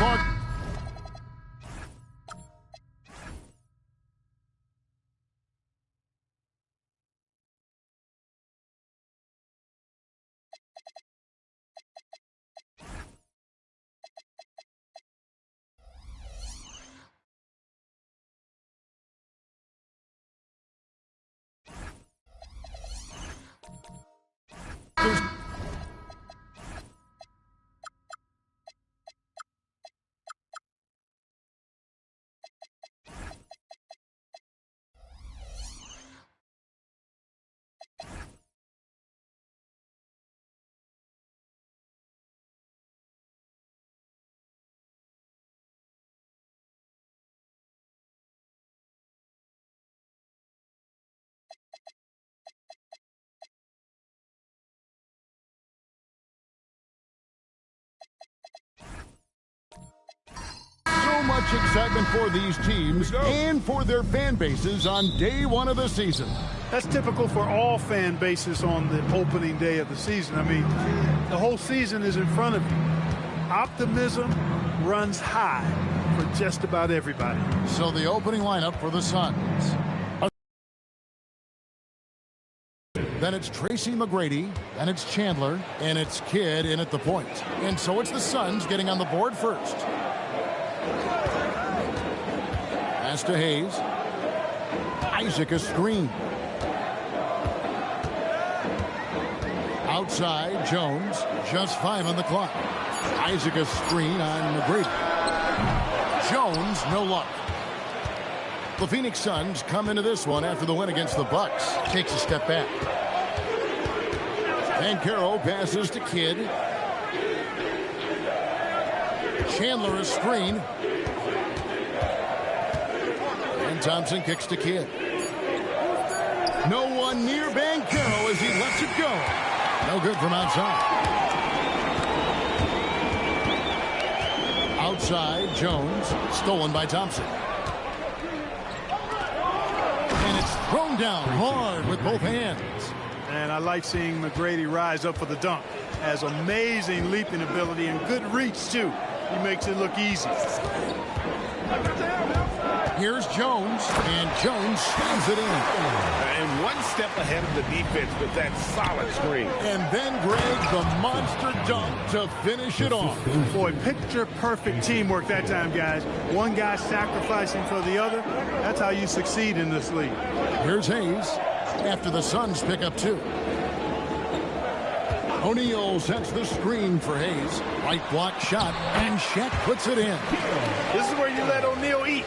clock. So much excitement for these teams and for their fan bases on day one of the season. That's typical for all fan bases on the opening day of the season. I mean, the whole season is in front of you. Optimism runs high for just about everybody. So the opening lineup for the Suns. Then it's Tracy McGrady, then it's Chandler, and it's Kidd in at the point. And so it's the Suns getting on the board first. Pass to Hayes. Isaac a screen. Outside, Jones. Just 5 on the clock. Isaac a screen on McGrady. Jones, no luck. The Phoenix Suns come into this one after the win against the Bucks. Takes a step back. Banchero passes to Kidd. Chandler a screen. And Thompson kicks to Kidd. No one near Banchero as he lets it go. No good from outside. Outside, Jones. Stolen by Thompson. And it's thrown down hard with both hands. And I like seeing McGrady rise up for the dunk. Has amazing leaping ability and good reach, too. He makes it look easy. Here's Jones, and Jones slams it in. And one step ahead of the defense with that solid screen. And then Greg, the monster dunk to finish it off. Boy, picture-perfect teamwork that time, guys. One guy sacrificing for the other. That's how you succeed in this league. Here's Hayes after the Suns pick up 2. O'Neal sets the screen for Hayes. Right block shot, and Shaq puts it in. This is where you let O'Neal eat.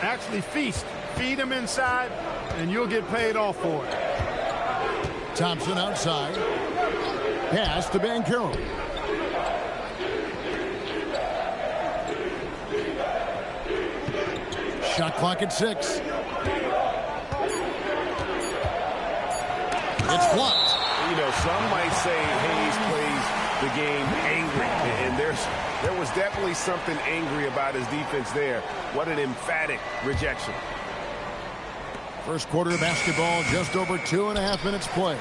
Actually feast. Feed him inside, and you'll get paid off for it. Thompson outside. Pass to Banchero. Shot clock at 6. It's blocked. You know, some might say Hayes plays the game angry, and there was definitely something angry about his defense there. What an emphatic rejection. First quarter of basketball, just over 2.5 minutes play.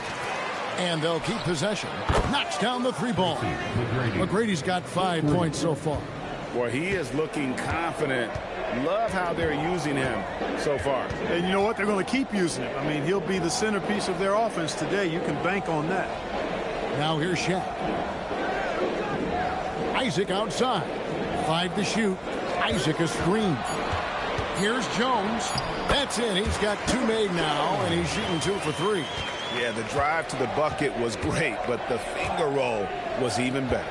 And they'll keep possession. Knocks down the 3 ball. McGrady's got 5 points so far. Boy, he is looking confident. Love how they're using him so far. And you know what? They're going to keep using him. I mean, he'll be the centerpiece of their offense today. You can bank on that. Now here's Shaq. Isaac outside. 5 to shoot. Isaac a screen. Here's Jones. That's it. He's got 2 made now, and he's shooting 2 for 3. Yeah, the drive to the bucket was great, but the finger roll was even better.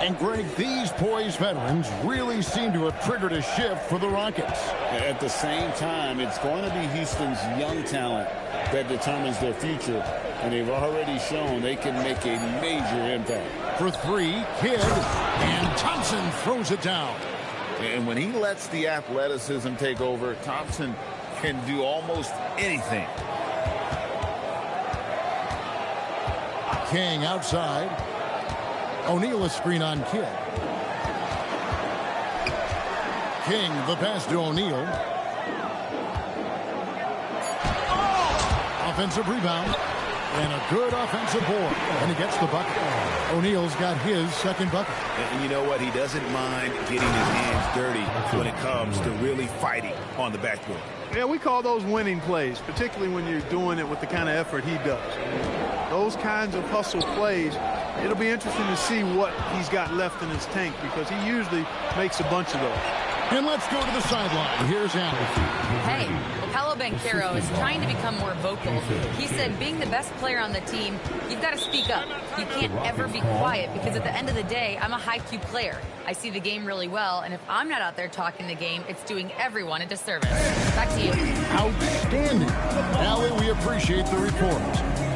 And, Greg, these poised veterans really seem to have triggered a shift for the Rockets. At the same time, it's going to be Houston's young talent that determines their future, and they've already shown they can make a major impact. For 3, Kidd, and Thompson throws it down. And when he lets the athleticism take over, Thompson can do almost anything. King outside. O'Neal a screen on Kidd. King, the pass to O'Neal. Offensive rebound. And a good offensive board. And he gets the bucket. O'Neal's got his second bucket. And you know what? He doesn't mind getting his hands dirty when it comes to really fighting on the backboard. Yeah, we call those winning plays, particularly when you're doing it with the kind of effort he does. Those kinds of hustle plays, it'll be interesting to see what he's got left in his tank because he usually makes a bunch of those. And let's go to the sideline. Here's Allen. Hey, Paolo Banchero is trying to become more vocal. He said being the best player on the team, you've got to speak up. You can't ever be quiet because at the end of the day, I'm a high-Q player. I see the game really well, and if I'm not out there talking the game, it's doing everyone a disservice. Back to you. Outstanding. Allie, we appreciate the report.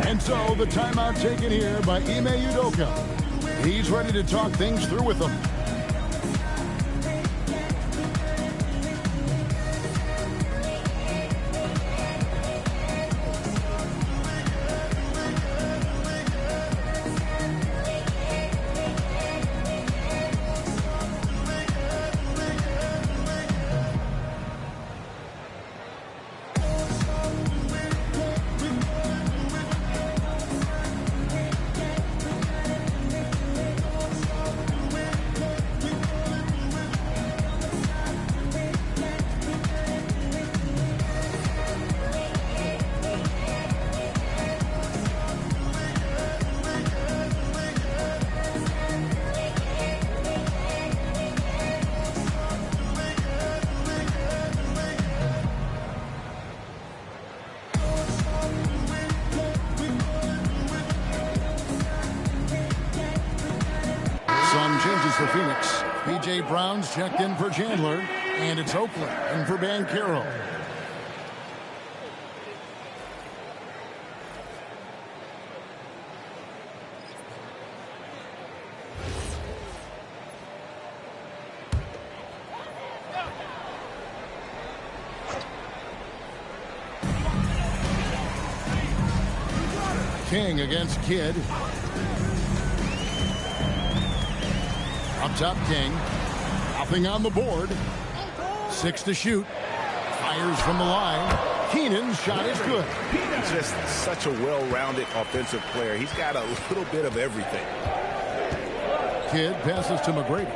And so the timeout taken here by Ime Udoka. He's ready to talk things through with them. Some changes for Phoenix. P.J. Brown's checked in for Chandler, and it's Oakland in for Banchero. King against Kidd. Up top, King. Nothing on the board. 6 to shoot. Fires from the line. Keenan's shot is good. He's just such a well-rounded offensive player. He's got a little bit of everything. Kidd passes to McGrady.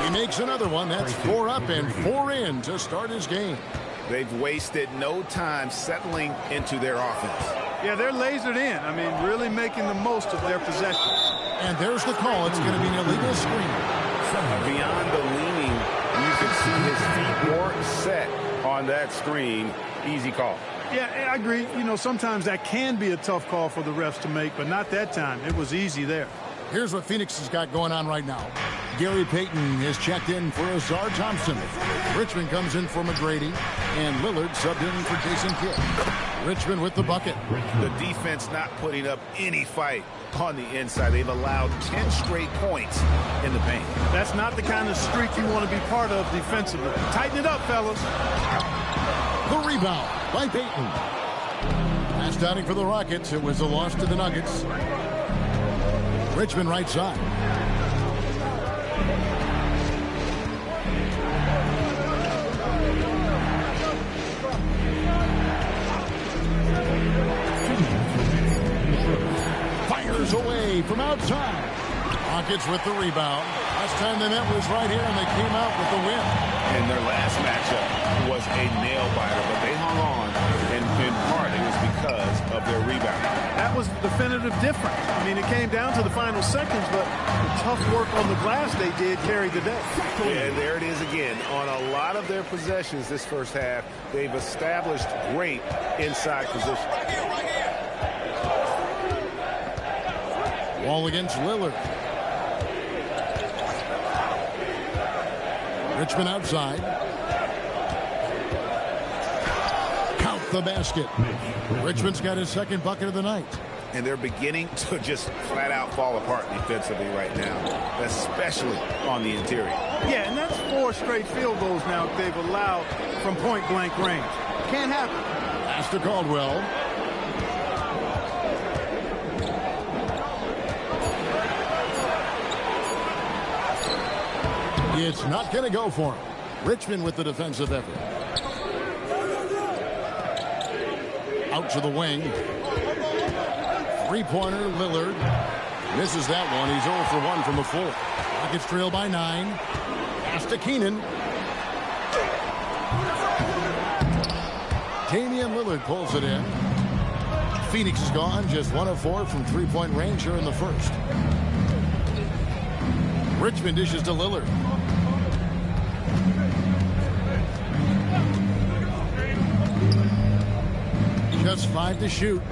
He makes another one. That's 4 up and 4 in to start his game. They've wasted no time settling into their offense. Yeah, they're lasered in. I mean, really making the most of their possession. And there's the call. It's going to be an illegal screen. Beyond the leaning, you can see his feet weren't set on that screen. Easy call. Yeah, I agree. You know, sometimes that can be a tough call for the refs to make, but not that time. It was easy there. Here's what Phoenix has got going on right now. Gary Payton is checked in for Azar Thompson. Richmond comes in for McGrady. And Lillard subbed in for Jason Kidd. Richmond with the bucket. The defense not putting up any fight on the inside. They've allowed 10 straight points in the paint. That's not the kind of streak you want to be part of defensively. Tighten it up, fellas. The rebound by Payton. Last outing for the Rockets. It was a loss to the Nuggets. Richmond right side. Fires away from outside. Rockets with the rebound. Last time they met was right here, and they came out with the win. And their last matchup was a nail-biter, but they hung on, and in part it was because of their rebound. That was the definitive difference. I mean, it came down to the final seconds, but the tough work on the glass they did carried the day. Yeah, and there it is again. On a lot of their possessions this first half, they've established great inside position. Wall against Lillard. Richmond outside. Count the basket. Richmond's got his second bucket of the night. And they're beginning to just flat out fall apart defensively right now, especially on the interior. Yeah, and that's 4 straight field goals now they've allowed from point-blank range. Can't happen. Pass to Caldwell. It's not going to go for him. Richmond with the defensive effort. Out to the wing. Three-pointer, Lillard. Misses that one. He's 0 for 1 from the floor. Rockets trail by 9. Pass to Keenan. Damian Lillard pulls it in. Phoenix is gone. Just 1 of 4 from three-point range here in the first. Richmond dishes to Lillard. Just 5 to shoot.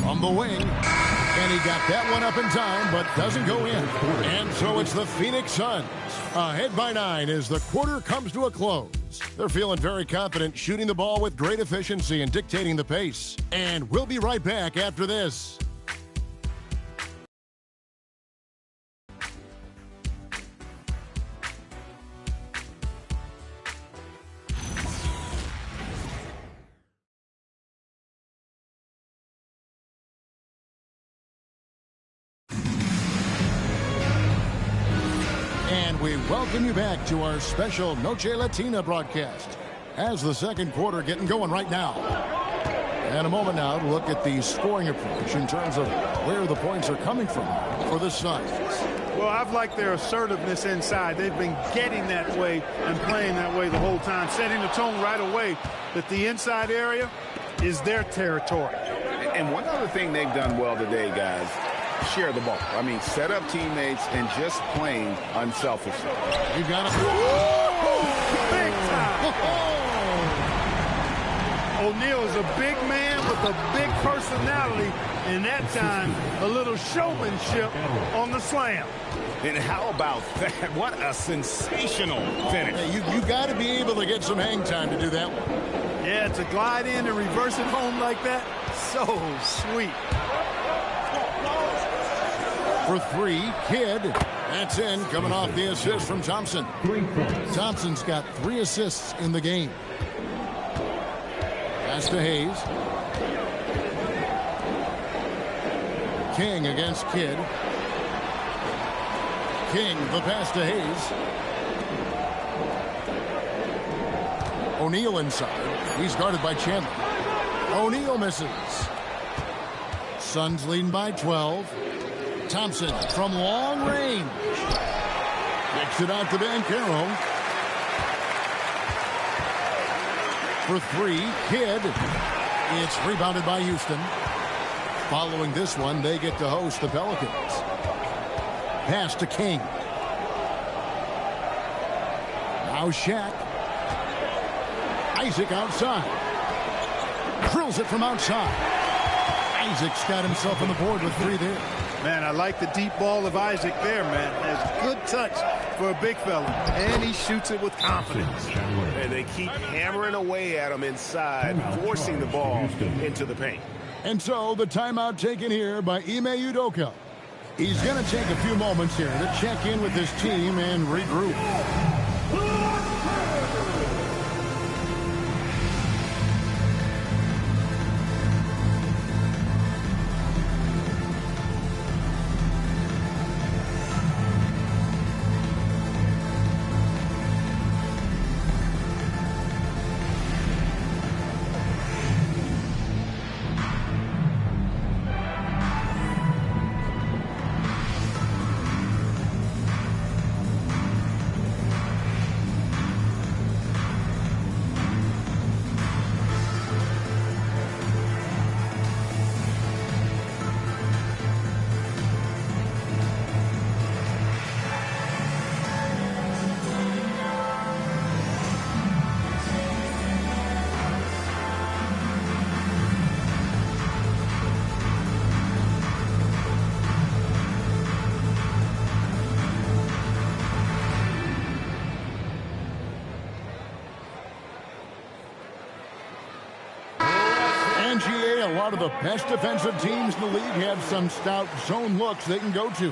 On the wing. And he got that one up in time, but doesn't go in. And so it's the Phoenix Suns. Ahead by 9 as the quarter comes to a close. They're feeling very confident, shooting the ball with great efficiency and dictating the pace. And we'll be right back after this. We welcome you back to our special Noche Latina broadcast as the second quarter getting going right now. And a moment now to look at the scoring approach in terms of where the points are coming from for the Suns. Well, I've liked their assertiveness inside. They've been getting that way and playing that way the whole time, setting the tone right away that the inside area is their territory. And one other thing they've done well today, guys, share the ball. I mean, set up teammates and just playing unselfishly. You got it. Big time. O'Neal is a big man with a big personality, and that time a little showmanship on the slam. And how about that? What a sensational finish. Hey, you got to be able to get some hang time to do that one. Yeah, to glide in and reverse it home like that, so sweet. For 3, Kidd. That's in, coming off the assist from Thompson. Thompson's got 3 assists in the game. Pass to Hayes. King against Kidd. King, the pass to Hayes. O'Neal inside. He's guarded by Chandler. O'Neal misses. Suns leading by 12. Thompson from long range. Kicks it out to Banchero. For 3, Kidd. It's rebounded by Houston. Following this one, they get to host the Pelicans. Pass to King. Now Shaq. Isaac outside. Drills it from outside. Isaac's got himself on the board with 3 there. Man, I like the deep ball of Isaac there, man. Has good touch for a big fella. And he shoots it with confidence. And they keep hammering away at him inside, forcing the ball into the paint. And so the timeout taken here by Ime Udoka. He's going to take a few moments here to check in with his team and regroup. A lot of the best defensive teams in the league have some stout zone looks they can go to.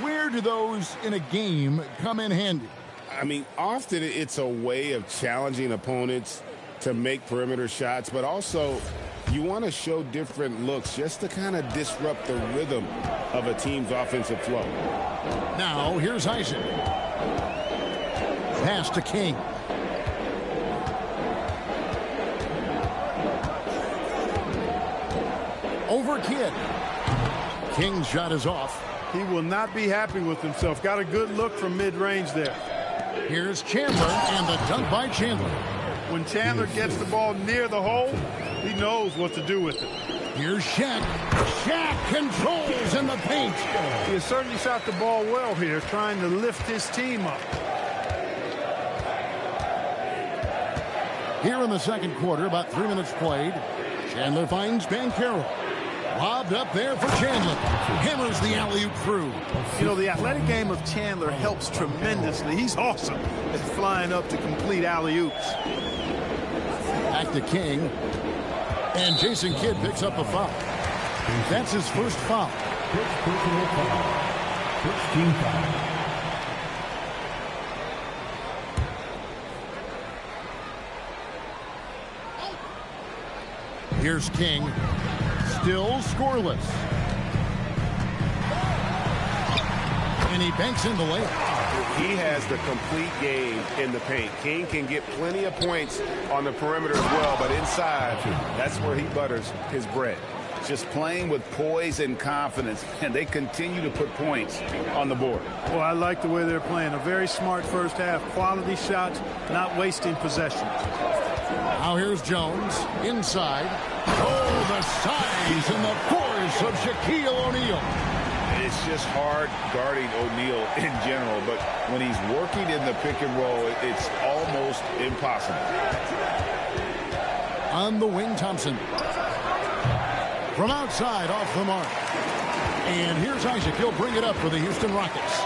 Where do those in a game come in handy? I mean, often it's a way of challenging opponents to make perimeter shots, but also you want to show different looks just to kind of disrupt the rhythm of a team's offensive flow. Now, here's Isaac. Pass to King. over Kidd. King's shot is off. He will not be happy with himself. Got a good look from mid-range there. Here's Chandler, and the dunk by Chandler. When Chandler gets the ball near the hole, he knows what to do with it. Here's Shaq. Shaq controls in the paint. He has certainly shot the ball well here, trying to lift his team up. Here in the second quarter, about 3 minutes played. Chandler finds Banchero. Lobbed up there for Chandler. Hammers the alley-oop through. You know, the athletic game of Chandler helps tremendously. He's awesome at flying up to complete alley-oops. Back to King. And Jason Kidd picks up a foul. That's his first foul. Personal foul. 16 foul. Here's King. Still scoreless. And he banks in the layup. He has the complete game in the paint. King can get plenty of points on the perimeter as well, but inside, that's where he butters his bread. Just playing with poise and confidence, and they continue to put points on the board. Well, I like the way they're playing. A very smart first half. Quality shots, not wasting possession. Now here's Jones. Inside. Oh, the size and the force of Shaquille O'Neal. It's just hard guarding O'Neal in general, but when he's working in the pick and roll, it's almost impossible. On the wing, Thompson. From outside, off the mark. And here's Isaac. He'll bring it up for the Houston Rockets.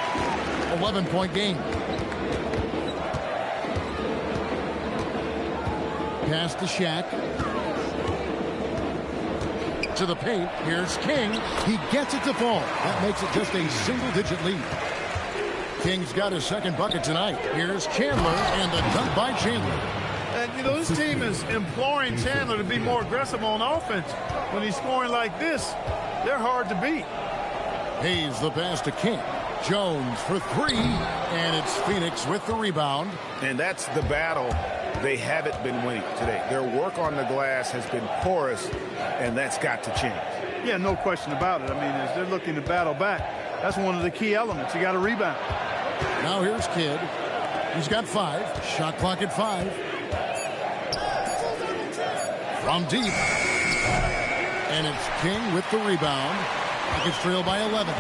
11-point game. Pass to Shaq. To the paint. Here's King. He gets it to fall. That makes it just a single-digit lead. King's got his second bucket tonight. Here's Chandler, and the dunk by Chandler. And, you know, this team is imploring Chandler to be more aggressive on offense. When he's scoring like this, they're hard to beat. Hayes the pass to King. Jones for three, and it's Phoenix with the rebound. And that's the battle they haven't been winning today. Their work on the glass has been porous, and that's got to change. Yeah, no question about it. I mean, as they're looking to battle back, that's one of the key elements. You got to rebound. Now here's Kidd. He's got 5. Shot clock at 5. From deep. And it's King with the rebound. Rockets trail by 11.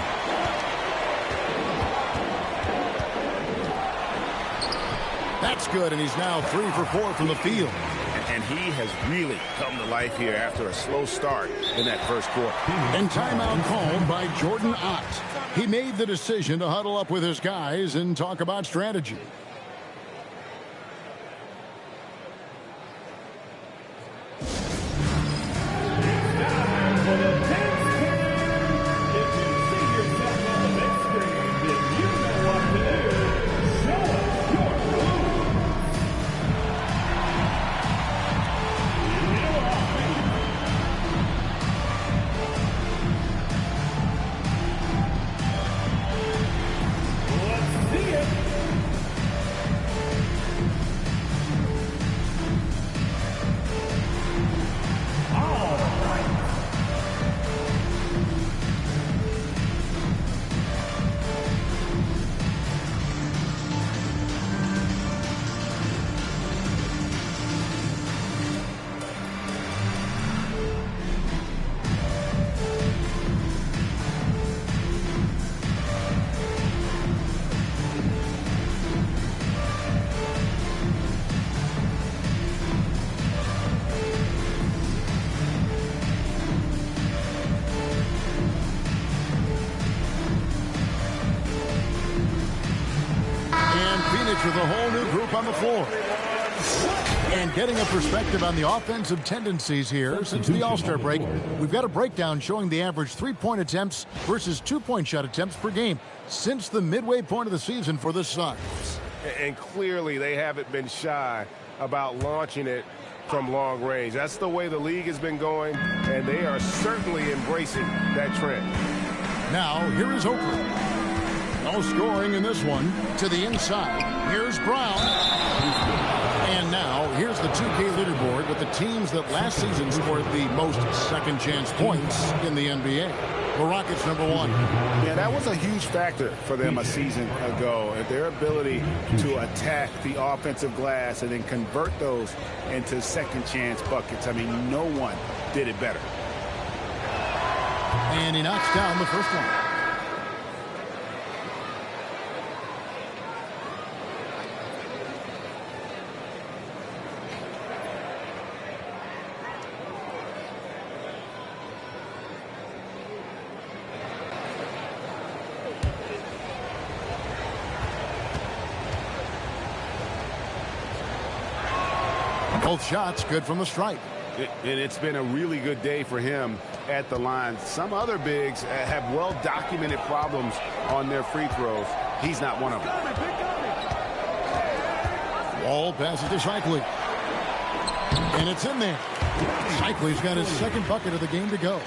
That's good, and he's now 3 for 4 from the field. And he has really come to life here after a slow start in that first quarter. And timeout called by Jordan Ott. He made the decision to huddle up with his guys and talk about strategy. With a whole new group on the floor. And getting a perspective on the offensive tendencies here since the All-Star break, we've got a breakdown showing the average 3-point attempts versus 2-point shot attempts per game since the midway point of the season for the Suns. And clearly they haven't been shy about launching it from long range. That's the way the league has been going, and they are certainly embracing that trend. Now, here is Oakland. No scoring in this one. To the inside. Here's Brown. And now, here's the 2K leaderboard with the teams that last season scored the most second chance points in the NBA. The Rockets, number 1. Yeah, that was a huge factor for them a season ago. Their ability to attack the offensive glass and then convert those into second chance buckets. I mean, no one did it better. And he knocks down the first one. Both shots good from the stripe. And it's been a really good day for him at the line. Some other bigs have well-documented problems on their free throws. He's not one of them. Wall passes to Shikely. And it's in there. Shikely's got his second bucket of the game to go.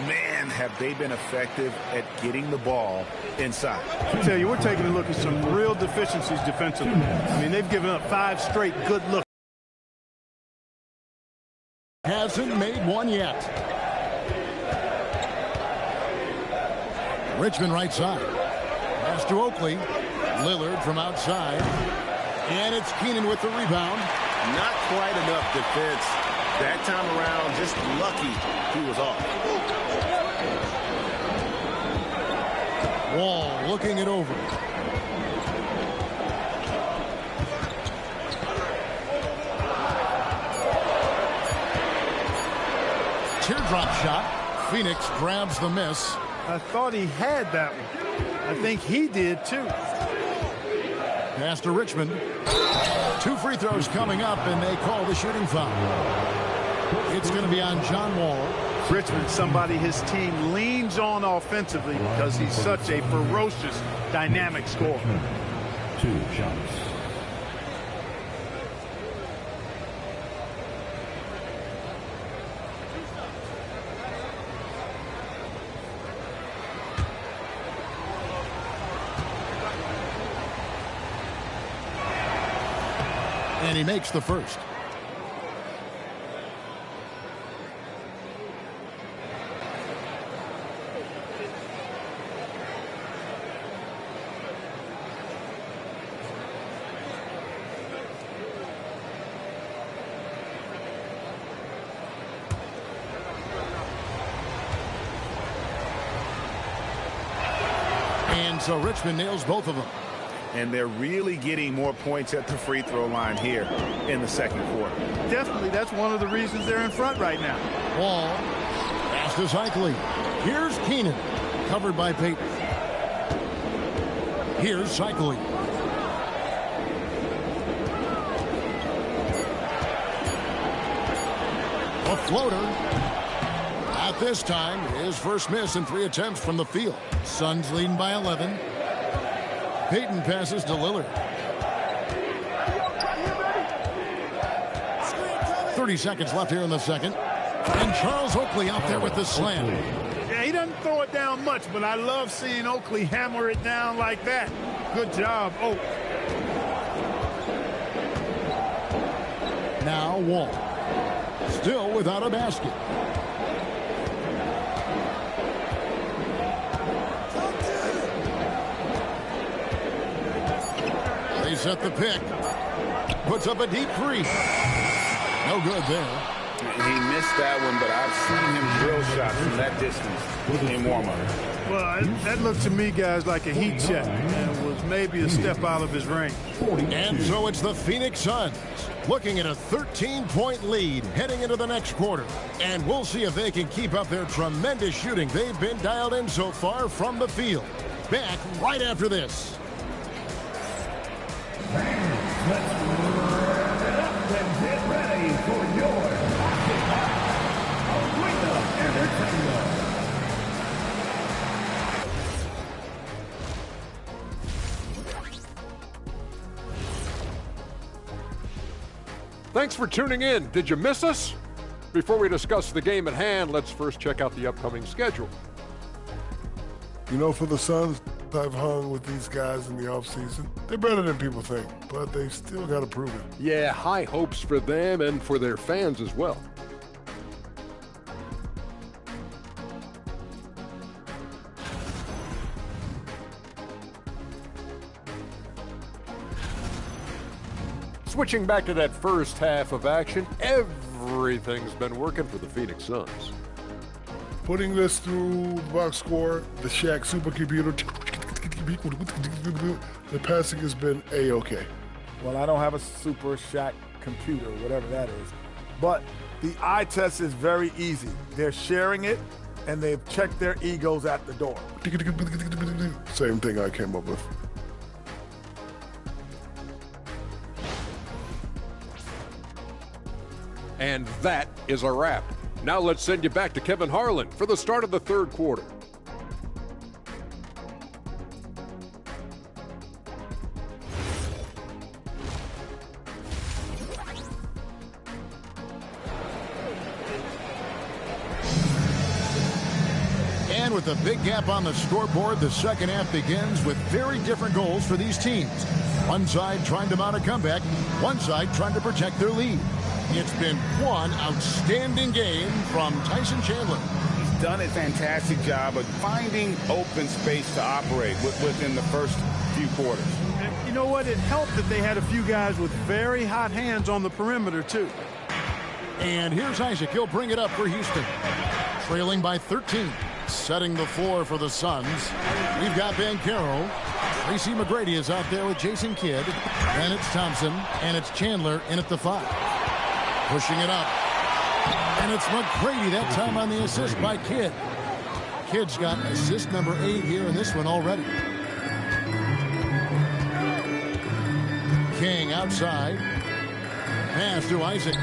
Man, have they been effective at getting the ball inside. I tell you, we're taking a look at some real deficiencies defensively. I mean, they've given up 5 straight good looks. Hasn't made one yet. Richmond right side. Pass to Oakley. Lillard from outside. And it's Keenan with the rebound. Not quite enough defense that time around. Just lucky he was off. Wall looking it over. Teardrop shot. Phoenix grabs the miss. I thought he had that one. I think he did too. Pass to Richmond. 2 free throws coming up, and they call the shooting foul. It's going to be on John Wall. Richmond, somebody his team leans on offensively because he's such a ferocious, dynamic scorer. 2 shots. And he makes the first. And so Richmond nails both of them. And they're really getting more points at the free throw line here in the second quarter. Definitely, that's one of the reasons they're in front right now. Wall. Pass to Shikely. Here's Keenan. Covered by Payton. Here's Shikely. A floater. At this time, his first miss in 3 attempts from the field. Suns leading by 11. Payton passes to Lillard. 30 seconds left here in the second. And Charles Oakley out there with the slam. Yeah, he doesn't throw it down much, but I love seeing Oakley hammer it down like that. Good job, Oak. Now Wall. Still without a basket. They set the pick. Puts up a deep 3. No good there. He missed that one, but I've seen him drill shots from that distance in warm-up. Well, that looked to me, guys, like a heat check and was maybe a step out of his range. And so it's the Phoenix Suns looking at a 13-point lead heading into the next quarter. And we'll see if they can keep up their tremendous shooting they've been dialed in so far from the field. Back right after this. Let's wrap it up and get ready for your Arena Entertainment. Thanks for tuning in. Did you miss us? Before we discuss the game at hand, let's first check out the upcoming schedule. You know, for the Suns, I've hung with these guys in the offseason. They're better than people think, but they still got to prove it. Yeah, high hopes for them and for their fans as well. Switching back to that first half of action, everything's been working for the Phoenix Suns. Putting this through the box score, the Shaq supercomputer, the passing has been A-OK. Well, I don't have a Super Shaq computer, whatever that is. But the eye test is very easy. They're sharing it, and they've checked their egos at the door. Same thing I came up with. And that is a wrap. Now let's send you back to Kevin Harlan for the start of the third quarter. And with a big gap on the scoreboard, the second half begins with very different goals for these teams. One side trying to mount a comeback, one side trying to protect their lead. It's been one outstanding game from Tyson Chandler. He's done a fantastic job of finding open space to operate within the first few quarters. And you know what? It helped that they had a few guys with very hot hands on the perimeter, too. And here's Isaac. He'll bring it up for Houston. Trailing by 13. Setting the floor for the Suns. We've got Banchero. Tracy McGrady is out there with Jason Kidd. Then it's Thompson. And it's Chandler in at the 5. Pushing it up. And it's McGrady that time on the assist by Kidd. Kidd's got assist number 8 here in this one already. King outside. Pass to Isaac.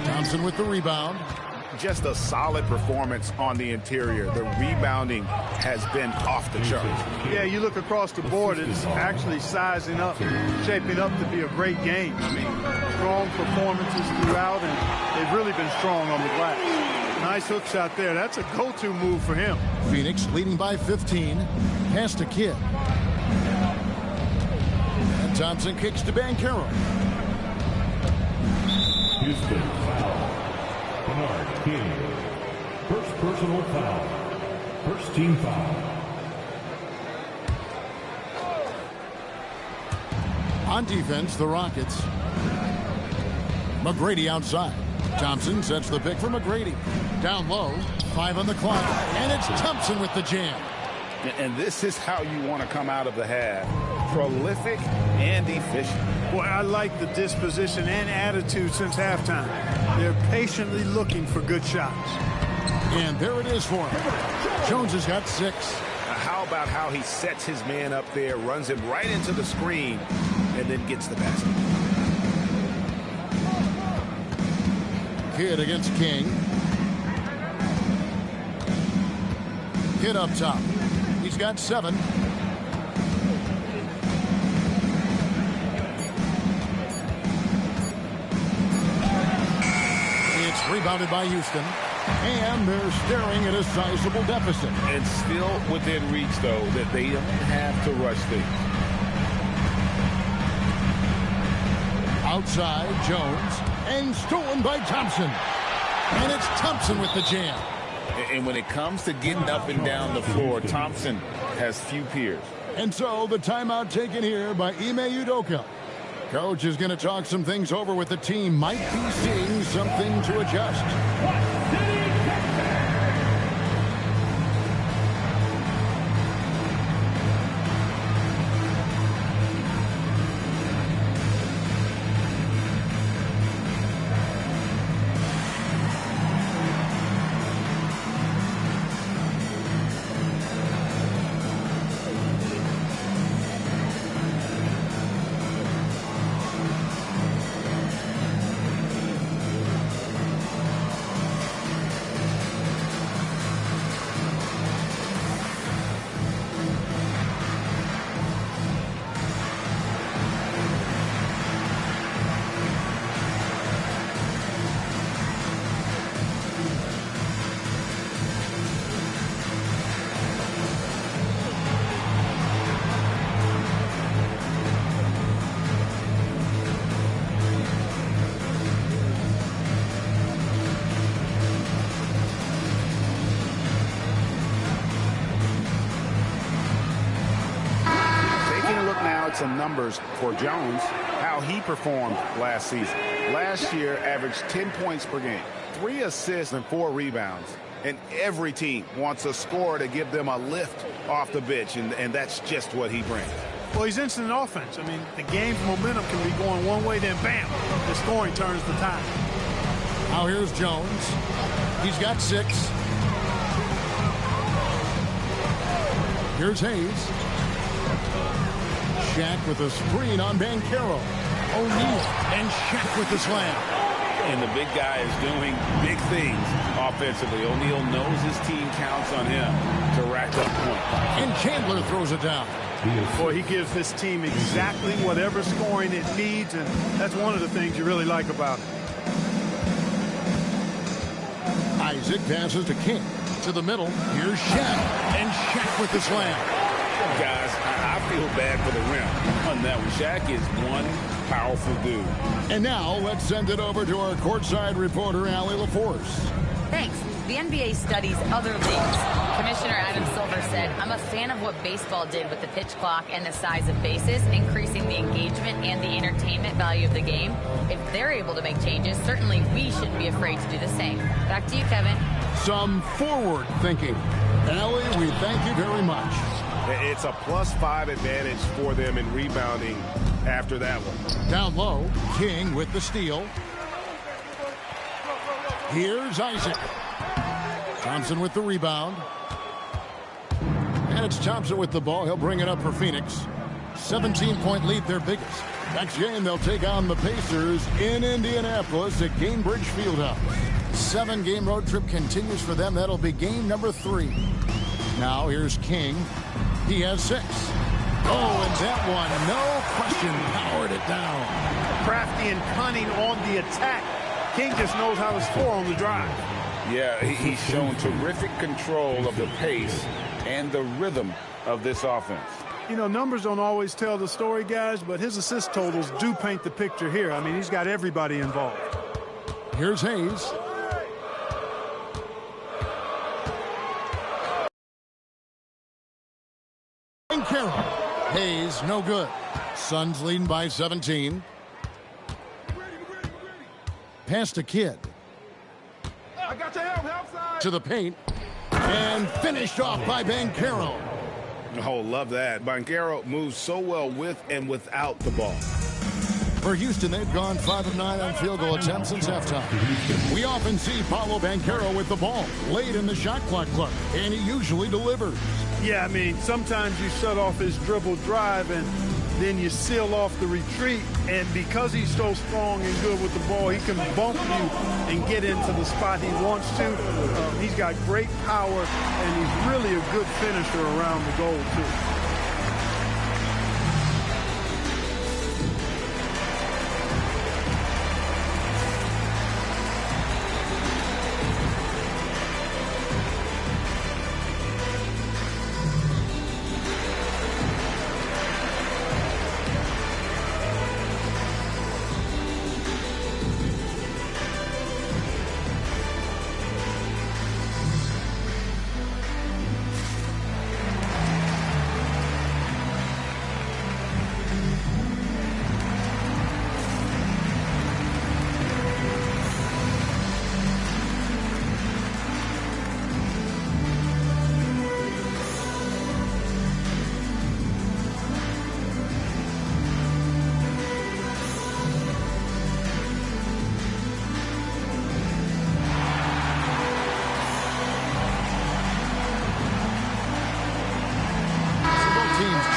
Thompson with the rebound. Just a solid performance on the interior. The rebounding has been off the charts. Yeah, you look across the board, it's actually sizing up, shaping up to be a great game. I mean, strong performances throughout, and they've really been strong on the glass. Nice hook shot there. That's a go-to move for him. Phoenix leading by 15. Pass to Kidd. And Thompson kicks to Banchero. Houston foul. Bernard King. First personal foul. First team foul. On defense, the Rockets. McGrady outside. Thompson sets the pick for McGrady. Down low, 5 on the clock, and it's Thompson with the jam. And this is how you want to come out of the half. Prolific and efficient. Boy, I like the disposition and attitude since halftime. They're patiently looking for good shots. And there it is for him. Jones has got 6. Now, how about how he sets his man up there, runs him right into the screen, and then gets the basket. Kidd against King. Kidd up top. He's got 7. It's rebounded by Houston. And they're staring at a sizable deficit. And still within reach, though, that they don't have to rush things. Outside, Jones. And stolen by Thompson. And it's Thompson with the jam. And when it comes to getting up and down the floor, Thompson has few peers. And so the timeout taken here by Ime Udoka. Coach is going to talk some things over with the team. Might be seeing something to adjust. charts and numbers for Jones, how he performed last season. Last year, averaged 10 points per game, 3 assists and 4 rebounds. And every team wants a scorer to give them a lift off the bench, and that's just what he brings. Well, he's instant offense. I mean, the game's momentum can be going one way, then bam, the scoring turns the tide. Now here's Jones. He's got 6. Here's Hayes. Shaq with a screen on Banchero. O'Neal and Shaq with the slam. And the big guy is doing big things offensively. O'Neal knows his team counts on him to rack up points. And Chandler throws it down. Boy, he gives this team exactly whatever scoring it needs, and that's one of the things you really like about it. Isaac passes to King. To the middle. Here's Shaq. And Shaq with the slam. Guys, I feel bad for the rim on that one. Shaq is one powerful dude. And now let's send it over to our courtside reporter, Allie LaForce. Thanks. The NBA studies other leagues. Commissioner Adam Silver said, I'm a fan of what baseball did with the pitch clock and the size of bases, increasing the engagement and the entertainment value of the game. If they're able to make changes, certainly we shouldn't be afraid to do the same. Back to you, Kevin. Some forward thinking. Allie, we thank you very much. It's a +5 advantage for them in rebounding after that one. Down low, King with the steal. Here's Isaac. Thompson with the rebound. And it's Thompson with the ball. He'll bring it up for Phoenix. 17-point lead, their biggest. Next game, they'll take on the Pacers in Indianapolis at Gainbridge Fieldhouse. 7-game road trip continues for them. That'll be game number 3. Now here's King. He has 6. Oh, and that one, no question, powered it down. Crafty and cunning on the attack. King just knows how to score on the drive. Yeah, he's shown terrific control of the pace and the rhythm of this offense. You know, numbers don't always tell the story, guys, but his assist totals do paint the picture here. I mean, he's got everybody involved. Here's Hayes. And Carroll. Hayes, no good. Suns leading by 17. Pass to Kidd. I got your help side. To the paint. And finished off by Banchero. Oh, love that. Banchero moves so well with and without the ball. For Houston, they've gone 5 of 9 on field goal attempts since halftime. We often see Paolo Banchero with the ball late in the shot clock, and he usually delivers. Yeah, I mean, sometimes you shut off his dribble drive and then you seal off the retreat, and because he's so strong and good with the ball, he can bump you and get into the spot he wants to. He's got great power, and he's really a good finisher around the goal, too.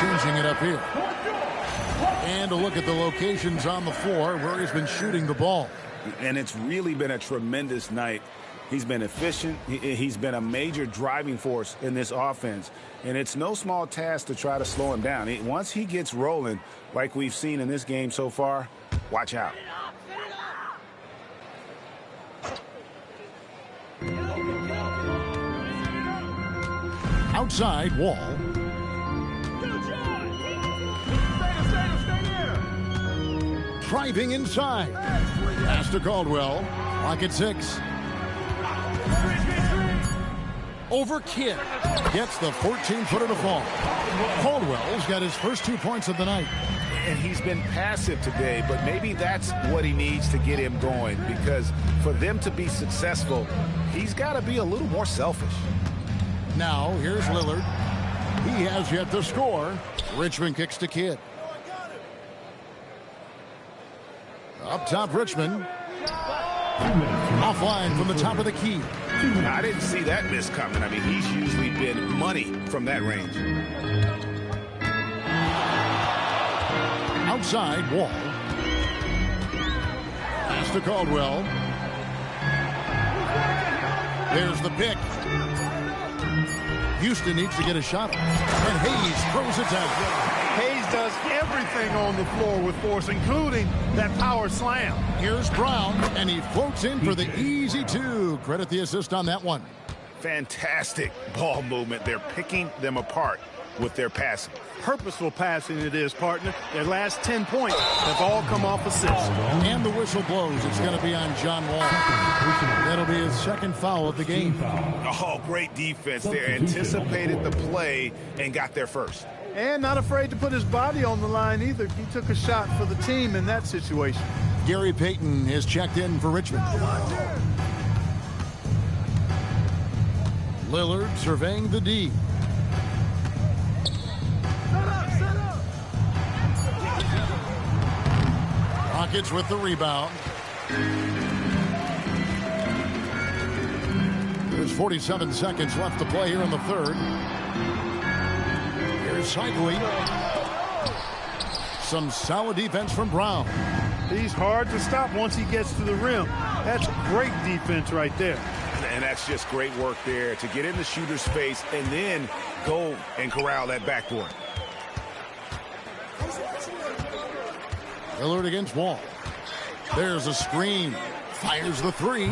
Changing it up here. And a look at the locations on the floor where he's been shooting the ball. And it's really been a tremendous night. He's been efficient. He's been a major driving force in this offense. And it's no small task to try to slow him down. Once he gets rolling, like we've seen in this game so far, watch out. Outside, Wall. Driving inside. Pass to Caldwell. Clock at 6. over Kidd. Gets the 14-footer to fall. Caldwell's got his first 2 points of the night. And he's been passive today, but maybe that's what he needs to get him going, because for them to be successful, he's got to be a little more selfish. Now, here's Lillard. He has yet to score. Richmond kicks to Kidd. Up top, Richmond. Offline from the top of the key. I didn't see that miss coming. I mean, he's usually been money from that range. Outside, Wall. Pass to Caldwell. There's the pick. Houston needs to get a shot. And Hayes throws it down. Hayes does everything on the floor with force, including that power slam. Here's Brown, and he floats in for the easy 2. Credit the assist on that one. Fantastic ball movement. They're picking them apart with their passing. Purposeful passing it is, partner. Their last 10 points have all come off assists. And the whistle blows. It's going to be on John Wall. That'll be his second foul of the game. Oh, great defense there. Anticipated the play and got there first. And not afraid to put his body on the line either. He took a shot for the team in that situation. Gary Payton is checked in for Richmond. Lillard surveying the D. Rockets with the rebound. There's 47 seconds left to play here in the third. Here's Cycling. Some solid defense from Brown. He's hard to stop once he gets to the rim. That's great defense right there. And that's just great work there to get in the shooter's face and then go and corral that backboard. Lillard against Wall. There's a screen. Fires the 3.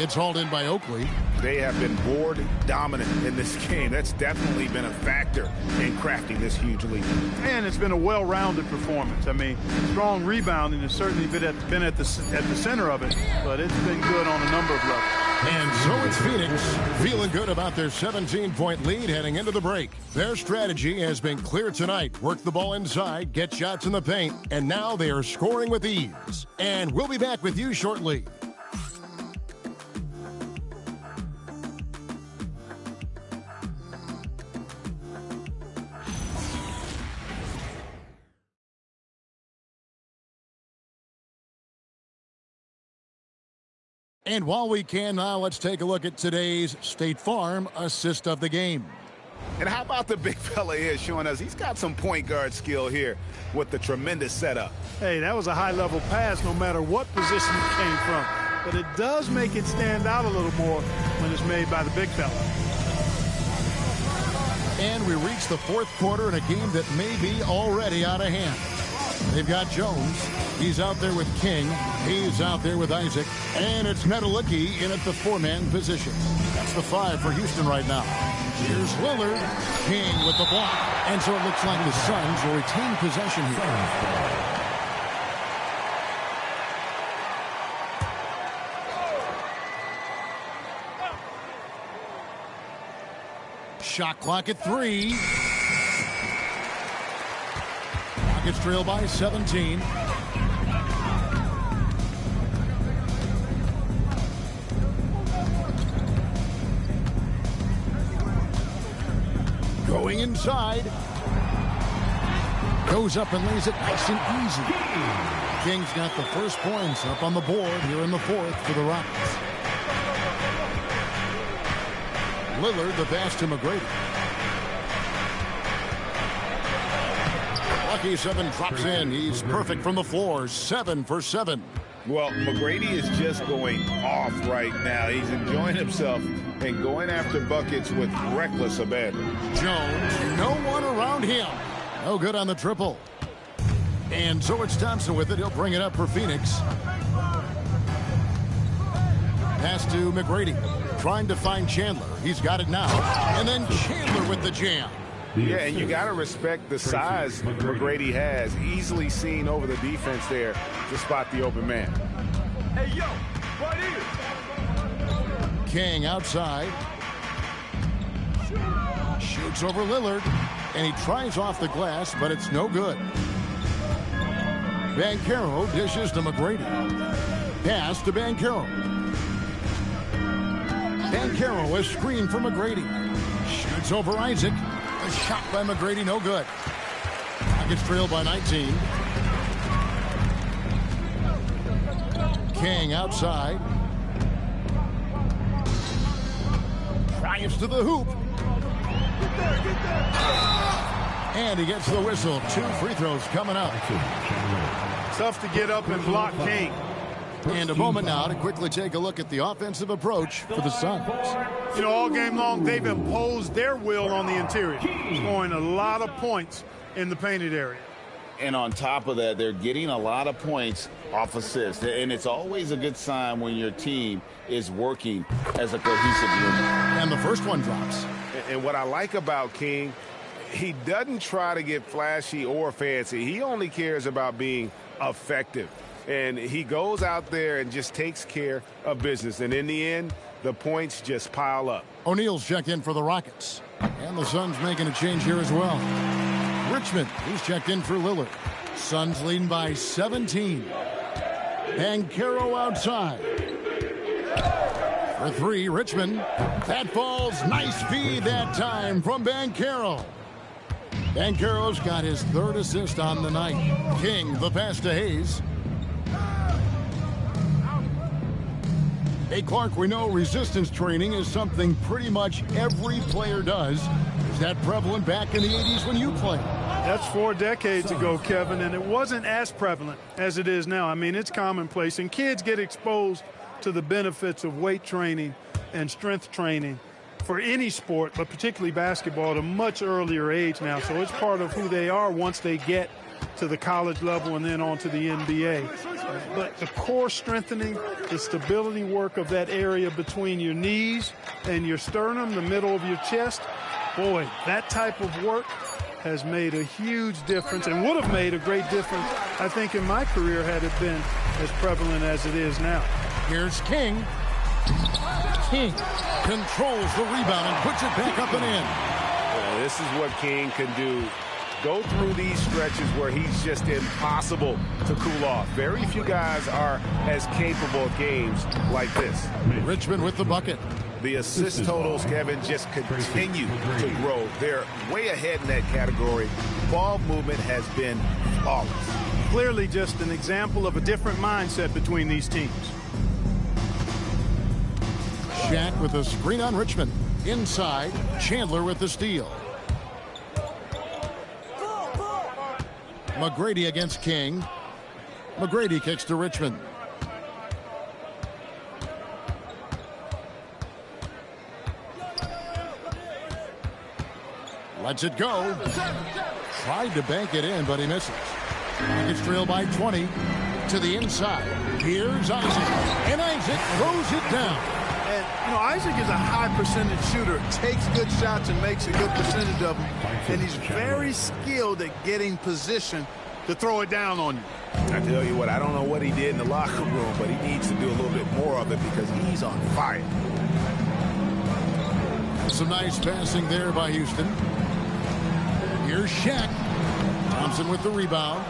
It's hauled in by Oakley. They have been board dominant in this game. That's definitely been a factor in crafting this huge lead. And it's been a well-rounded performance. I mean, strong rebounding has certainly been at the center of it, but it's been good on a number of levels. And so it's Phoenix feeling good about their 17-point lead heading into the break. Their strategy has been clear tonight. Work the ball inside, get shots in the paint, and now they are scoring with ease. And we'll be back with you shortly. And while we can now, let's take a look at today's State Farm assist of the game. And how about the big fella here showing us he's got some point guard skill here with the tremendous setup. Hey, that was a high-level pass no matter what position it came from. But it does make it stand out a little more when it's made by the big fella. And we reach the fourth quarter in a game that may be already out of hand. They've got Jones. He's out there with King. He's out there with Isaac. And it's Medalicki in at the 4-man position. That's the 5 for Houston right now. Here's Lillard. King with the block. And so it looks like the Suns will retain possession here. Shot clock at 3. Rockets trail by 17. Going inside. Goes up and lays it nice and easy. King's got the first points up on the board here in the fourth for the Rockets. Lillard, the pass to McGrady. Lucky 7 drops in. He's perfect from the floor. 7 for 7. Well, McGrady is just going off right now. He's enjoying himself and going after buckets with reckless abandon. Jones, no one around him. No good on the triple. And so it's Thompson with it. He'll bring it up for Phoenix. Pass to McGrady. Trying to find Chandler. He's got it now. And then Chandler with the jam. Yeah, and you got to respect the size McGrady has. Easily seen over the defense there to spot the open man. Hey, yo, right here. King outside. Shoots over Lillard, and he tries off the glass, but it's no good. Banchero dishes to McGrady. Pass to Banchero. Banchero is screened for McGrady. Shoots over Isaac. A shot by McGrady, no good. Rockets trail by 19. King outside. Drives to the hoop. And he gets the whistle. 2 free throws coming up. Tough to get up and block King. And a moment now to quickly take a look at the offensive approach for the Suns. You know, all game long, they've imposed their will on the interior, scoring a lot of points in the painted area. And on top of that, they're getting a lot of points off assists. And it's always a good sign when your team is working as a cohesive unit. And the first one drops. And what I like about King, he doesn't try to get flashy or fancy. He only cares about being effective. And he goes out there and just takes care of business. And in the end, the points just pile up. O'Neal's checked in for the Rockets. And the Suns making a change here as well. Richmond, he's checked in for Lillard. Suns leading by 17. Banchero outside. For 3, Richmond. That falls. Nice feed that time from Banchero. Banchero's got his 3rd assist on the night. King, the pass to Hayes. Hey, Clark, we know resistance training is something pretty much every player does. Is that prevalent back in the 80s when you played? That's 4 decades ago, Kevin, and it wasn't as prevalent as it is now. I mean, it's commonplace, and kids get exposed to the benefits of weight training and strength training for any sport, but particularly basketball, at a much earlier age now. So it's part of who they are once they get to the college level and then on to the NBA. But the core strengthening, the stability work of that area between your knees and your sternum, the middle of your chest, boy, that type of work has made a huge difference and would have made a great difference, I think, in my career had it been as prevalent as it is now. Here's King. King controls the rebound and puts it back up and in. This is what King can do. Go through these stretches where he's just impossible to cool off. Very few guys are as capable of games like this. Richmond with the bucket. The assist totals, Kevin, just continue to grow. They're way ahead in that category. Ball movement has been flawless. Clearly just an example of a different mindset between these teams. Shaq with a screen on Richmond. Inside, Chandler with the steal. McGrady against King. McGrady kicks to Richmond. Lets it go. Tried to bank it in, but he misses. Rockets trail by 20 to the inside. Here's Isaac. And Isaac throws it down. And, you know, Isaac is a high percentage shooter, takes good shots and makes a good percentage of them. And he's very skilled at getting position to throw it down on you. I tell you what, I don't know what he did in the locker room, but he needs to do a little bit more of it because he's on fire. Some nice passing there by Houston. Here's Shaq. Thompson with the rebound.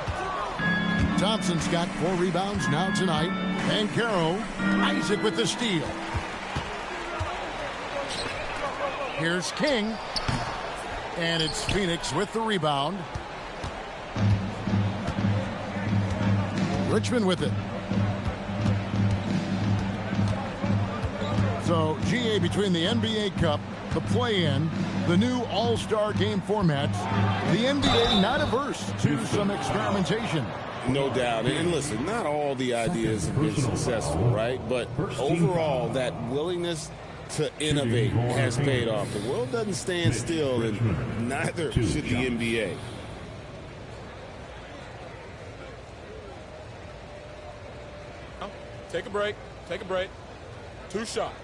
Thompson's got 4 rebounds now tonight. Banchero. Isaac with the steal. Here's King. And it's Phoenix with the rebound. Richmond with it. So, GA, between the NBA Cup, the play-in, the new All-Star game formats, the NBA not averse to some experimentation. No doubt. And listen, not all the ideas have been successful, right? But overall, that willingness to innovate has paid off. The world doesn't stand still, and neither should the NBA. Take a break. Take a break. 2 shots.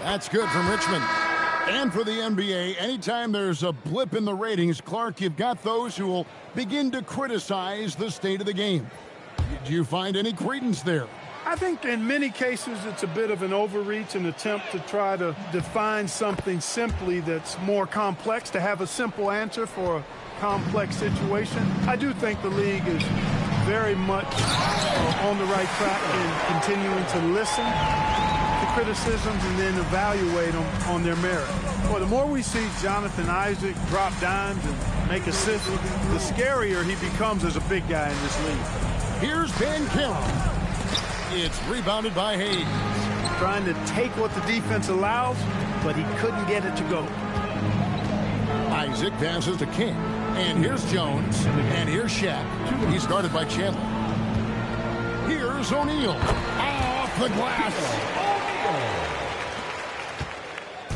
That's good from Richmond. And for the NBA, anytime there's a blip in the ratings, Clark, you've got those who will begin to criticize the state of the game. Do you find any credence there? I think in many cases it's a bit of an overreach, an attempt to try to define something simply that's more complex, to have a simple answer for a complex situation. I do think the league is very much on the right track in continuing to listen to criticisms and then evaluate them on their merit. Well, the more we see Jonathan Isaac drop dimes and make assists, the scarier he becomes as a big guy in this league. Here's Ben Kim. It's rebounded by Hayes. Trying to take what the defense allows, but he couldn't get it to go. Isaac passes to King. And here's Jones. And here's Shaq. He's guarded by Chandler. Here's O'Neal. Off the glass.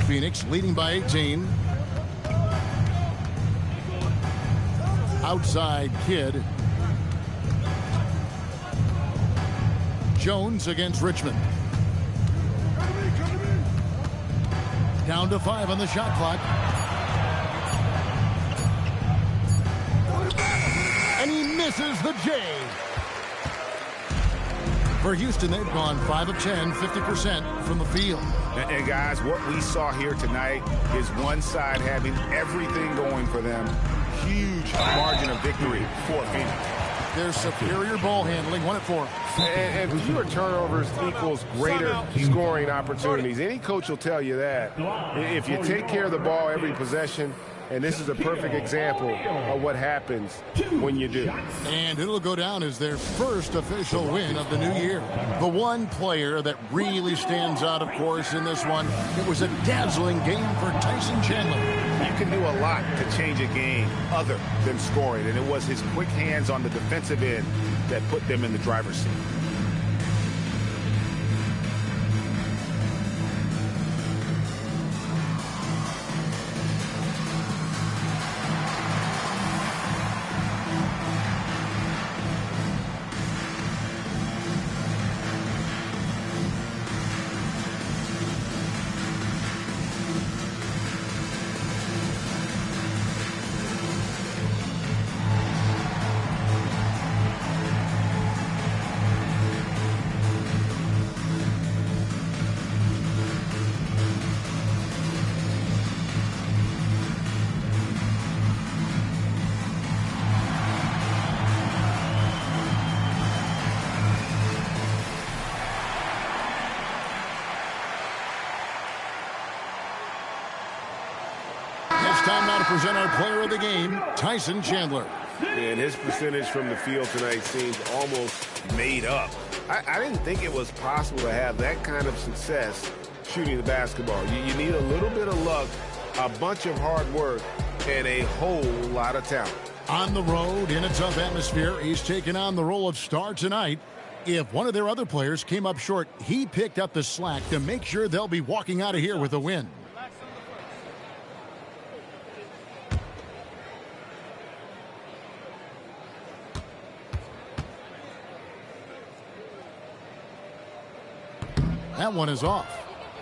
Phoenix leading by 18. Outside Kidd. Jones against Richmond. Down to 5 on the shot clock. And he misses the J. For Houston, they've gone 5 of 10, 50% from the field. And guys, what we saw here tonight is one side having everything going for them. Huge margin of victory for Phoenix. Their superior ball handling won it for them. And fewer turnovers equals greater scoring opportunities. Any coach will tell you that. If you take care of the ball every possession, and this is a perfect example of what happens when you do. And it'll go down as their first official win of the new year. The one player that really stands out, of course, in this one, it was a dazzling game for Tyson Chandler. You can do a lot to change a game other than scoring, and it was his quick hands on the defensive end that put them in the driver's seat. Time now to present our player of the game, Tyson Chandler. And his percentage from the field tonight seems almost made up. I didn't think it was possible to have that kind of success shooting the basketball. You need a little bit of luck, a bunch of hard work, and a whole lot of talent. On the road, in a tough atmosphere, he's taken on the role of star tonight. If one of their other players came up short, he picked up the slack to make sure they'll be walking out of here with a win. That one is off.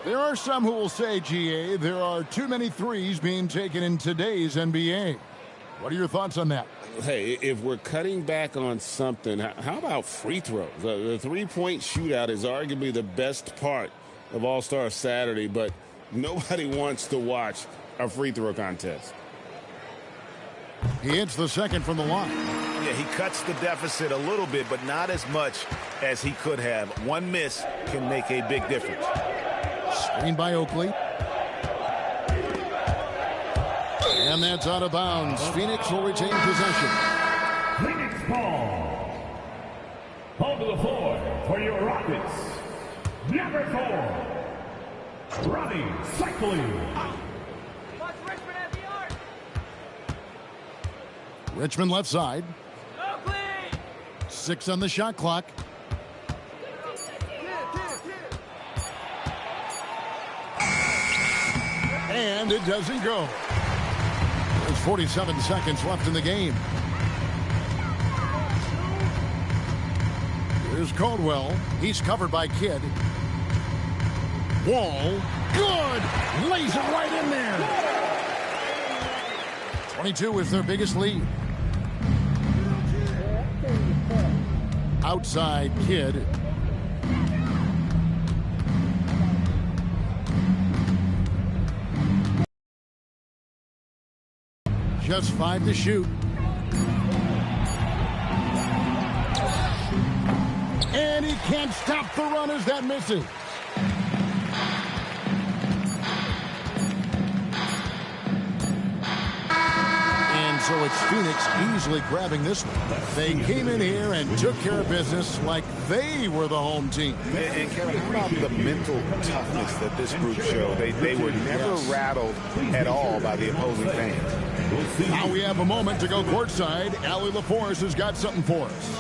There are some who will say, GA, there are too many threes being taken in today's NBA. What are your thoughts on that? Hey, if we're cutting back on something, how about free throws? The three-point shootout is arguably the best part of All-Star Saturday, but nobody wants to watch a free throw contest. He hits the second from the line. Yeah, he cuts the deficit a little bit, but not as much as he could have. One miss can make a big difference. Screen by Oakley. And that's out of bounds. Phoenix will retain possession. Phoenix ball. Onto the floor for your Rockets. Number 4, Robbie Cycling. Richmond left side. 6 on the shot clock. And it doesn't go. There's 47 seconds left in the game. Here's Caldwell. He's covered by Kidd. Wall. Good. Lays it right in there. 22 is their biggest lead. Outside Kid. Just 5 to shoot. And he can't stop the run as that misses. And so it's Phoenix easily grabbing this one. They came in here and took care of business like they were the home team. And Kevin, how about the mental toughness that this group showed? They were never rattled at all by the opposing fans. Now we have a moment to go courtside. Allie LaForce has got something for us.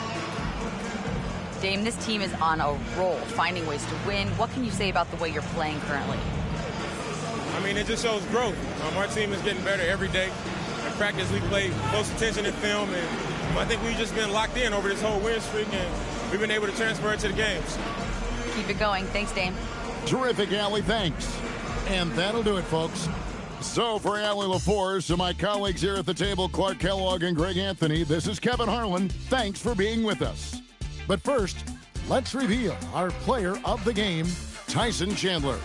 Dame, this team is on a roll, finding ways to win. What can you say about the way you're playing currently? I mean, it just shows growth. Our team is getting better every day. In practice, we play close attention in film, and I think we've just been locked in over this whole win streak, and we've been able to transfer it to the games. Keep it going. Thanks, Dame. Terrific, Allie. Thanks. And that'll do it, folks. So for Allie LaForce and my colleagues here at the table, Clark Kellogg and Greg Anthony, this is Kevin Harlan. Thanks for being with us. But first, let's reveal our player of the game, Tyson Chandler.